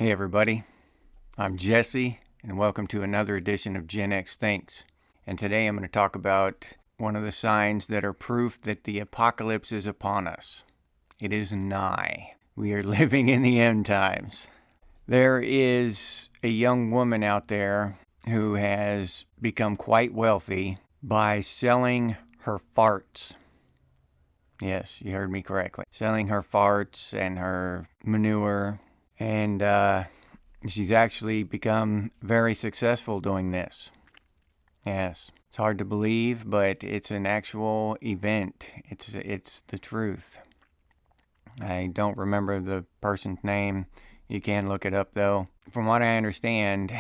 Hey everybody, I'm Jesse, and welcome to another edition of Gen X Thinks. And today I'm going to talk about one of the signs that are proof that the apocalypse is upon us. It is nigh. We are living in the end times. There is a young woman out there who has become quite wealthy by selling her farts. Yes, you heard me correctly. Selling her farts and her manure. And she's actually become very successful doing this. Yes, it's hard to believe, but it's an actual event. It's the truth. I don't remember the person's name. You can look it up, though. From what I understand,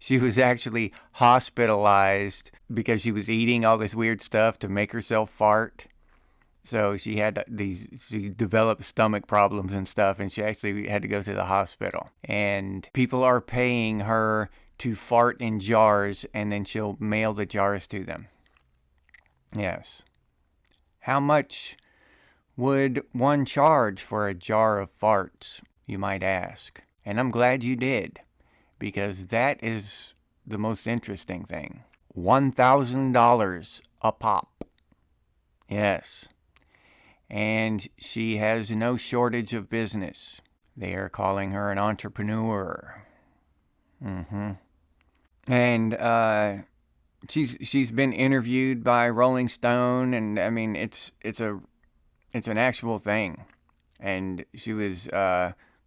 she was actually hospitalized because she was eating all this weird stuff to make herself fart. So she developed stomach problems and stuff, and she actually had to go to the hospital. And people are paying her to fart in jars, and then she'll mail the jars to them. Yes. How much would one charge for a jar of farts, you might ask? And I'm glad you did, because that is the most interesting thing. $1,000 a pop. Yes. And she has no shortage of business. They are calling her an entrepreneur. And she's been interviewed by Rolling Stone, and I mean it's an actual thing. And she was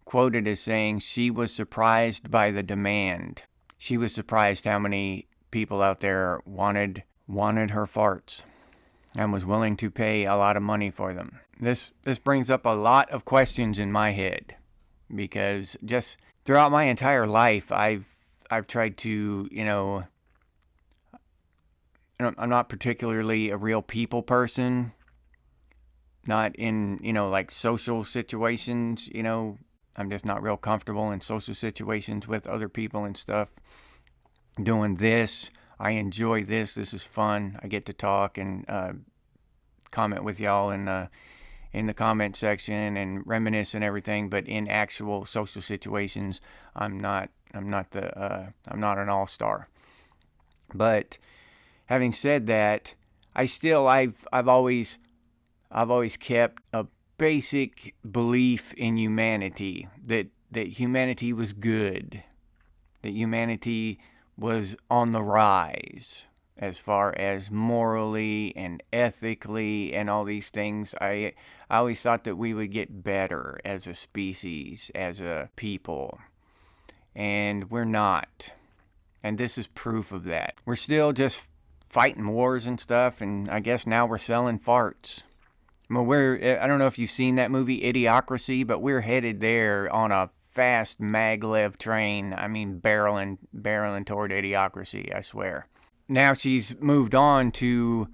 quoted as saying she was surprised by the demand. She was surprised how many people out there wanted her farts, and was willing to pay a lot of money for them. This brings up a lot of questions in my head, because just throughout my entire life, I've tried to, I'm not particularly a real people person, not in, like social situations, I'm just not real comfortable in social situations with other people and stuff. Doing this, I enjoy this. This is fun. I get to talk and comment with y'all in the comment section and reminisce and everything. But in actual social situations, I'm not an all-star. But having said that, I've always kept a basic belief in humanity, that humanity was good, that humanity was on the rise as far as morally and ethically and all these things. I always thought that we would get better as a species, as a people, and we're not. And this is proof of that. We're still just fighting wars and stuff, and I guess now we're selling farts. Well, I don't know if you've seen that movie Idiocracy, but we're headed there on a fast maglev train. I mean, barreling toward Idiocracy, I swear. Now she's moved on to,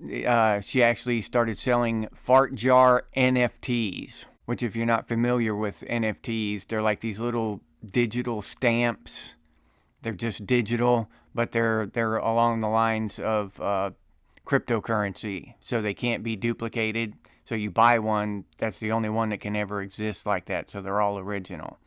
she actually started selling fart jar NFTs, which if you're not familiar with NFTs, they're like these little digital stamps. They're just digital, but they're along the lines of cryptocurrency, so they can't be duplicated. So you buy one, that's the only one that can ever exist like that, so they're all original.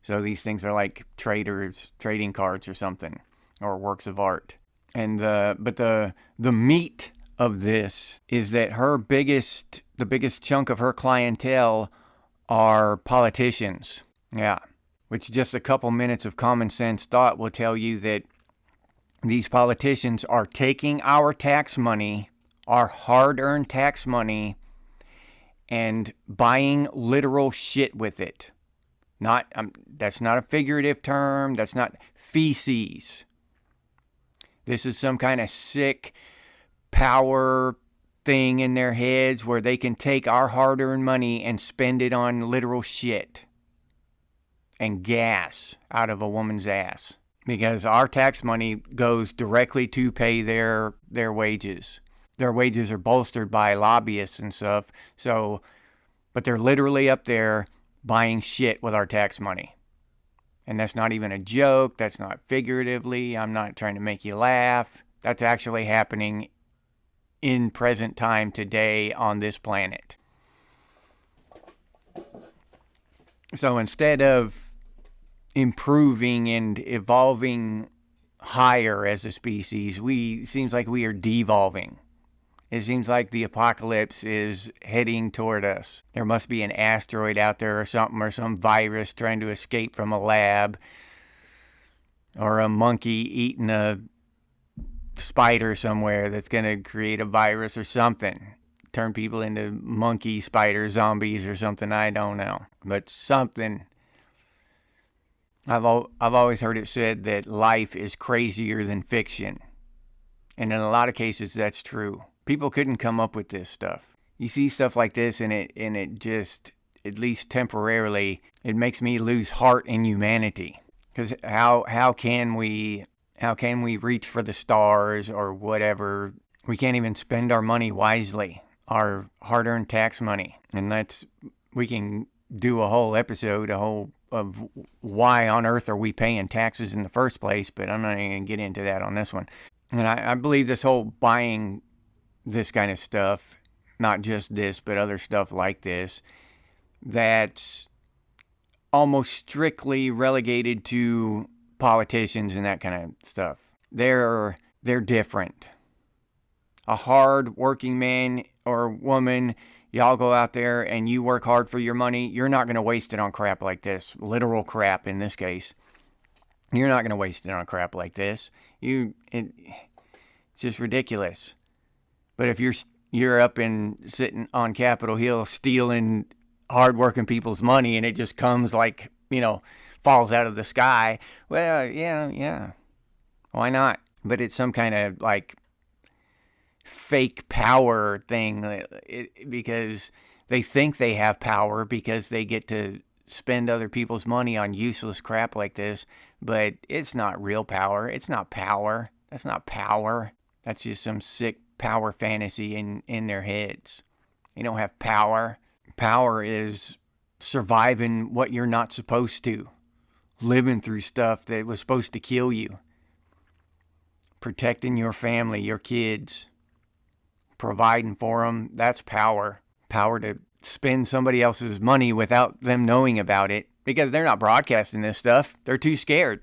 So these things are like trading cards or something, or works of art. And the meat of this is that the biggest chunk of her clientele are politicians. Yeah. Which just a couple minutes of common sense thought will tell you that these politicians are taking our tax money, our hard-earned tax money, and buying literal shit with it. That's not a figurative term. That's not feces. This is some kind of sick power thing in their heads where they can take our hard-earned money and spend it on literal shit and gas out of a woman's ass. Because our tax money goes directly to pay their wages. Their wages are bolstered by lobbyists and stuff. But they're literally up there buying shit with our tax money. And that's not even a joke. That's not figuratively. I'm not trying to make you laugh. That's actually happening in present time today on this planet. So instead of improving and evolving higher as a species, seems like we are devolving. It seems like the apocalypse is heading toward us. There must be an asteroid out there or something, or some virus trying to escape from a lab, or a monkey eating a spider somewhere that's going to create a virus or something. Turn people into monkey spider zombies or something. I don't know. But something. I've always heard it said that life is crazier than fiction. And in a lot of cases, that's true. People couldn't come up with this stuff. You see stuff like this, and it just, at least temporarily, it makes me lose heart in humanity. Because how can we reach for the stars or whatever? We can't even spend our money wisely, our hard-earned tax money. And we can do a whole episode, of why on earth are we paying taxes in the first place, but I'm not even going to get into that on this one. And I believe this whole buying this kind of stuff, not just this, but other stuff like this, that's almost strictly relegated to politicians and that kind of stuff. They're different. A hard working man or woman, y'all go out there and you work hard for your money, you're not going to waste it on crap like this. Literal crap in this case. You're not going to waste it on crap like this. It's just ridiculous. But if you're up and sitting on Capitol Hill stealing hardworking people's money and it just comes like, falls out of the sky, well, yeah. Why not? But it's some kind of like fake power thing, because they think they have power because they get to spend other people's money on useless crap like this. But it's not real power. It's not power. That's not power. That's just some sick power fantasy in their heads. You don't have power. Power is surviving what you're not supposed to. Living through stuff that was supposed to kill you. Protecting your family, your kids. Providing for them. That's power. Power to spend somebody else's money without them knowing about it. Because they're not broadcasting this stuff. They're too scared.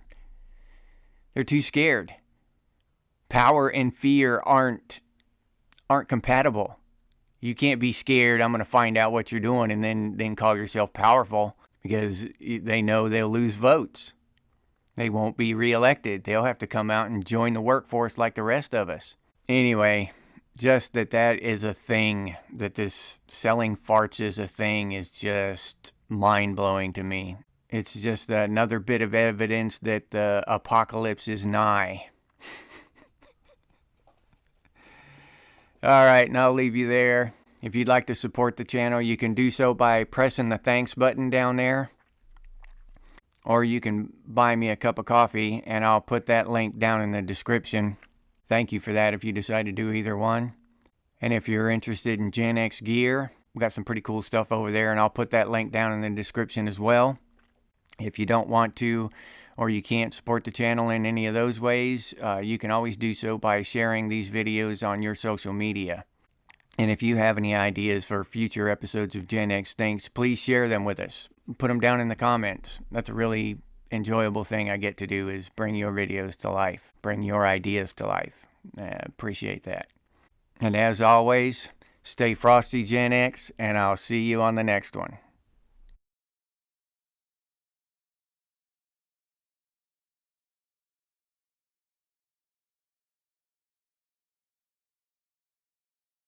They're too scared. Power and fear aren't compatible. You can't be scared, I'm going to find out what you're doing, and then call yourself powerful, because they know they'll lose votes. They won't be reelected. They'll have to come out and join the workforce like the rest of us. Anyway, just that is a thing, that this selling farts is a thing, is just mind-blowing to me. It's just another bit of evidence that the apocalypse is nigh. All right, and I'll leave you there. If you'd like to support the channel, you can do so by pressing the thanks button down there. Or you can buy me a cup of coffee, and I'll put that link down in the description. Thank you for that if you decide to do either one. And if you're interested in Gen X gear, we've got some pretty cool stuff over there, and I'll put that link down in the description as well. If you don't want to, or you can't support the channel in any of those ways, you can always do so by sharing these videos on your social media. And if you have any ideas for future episodes of Gen X Thinks, please share them with us. Put them down in the comments. That's a really enjoyable thing I get to do, is bring your videos to life, bring your ideas to life. Appreciate that. And as always, stay frosty, Gen X, and I'll see you on the next one.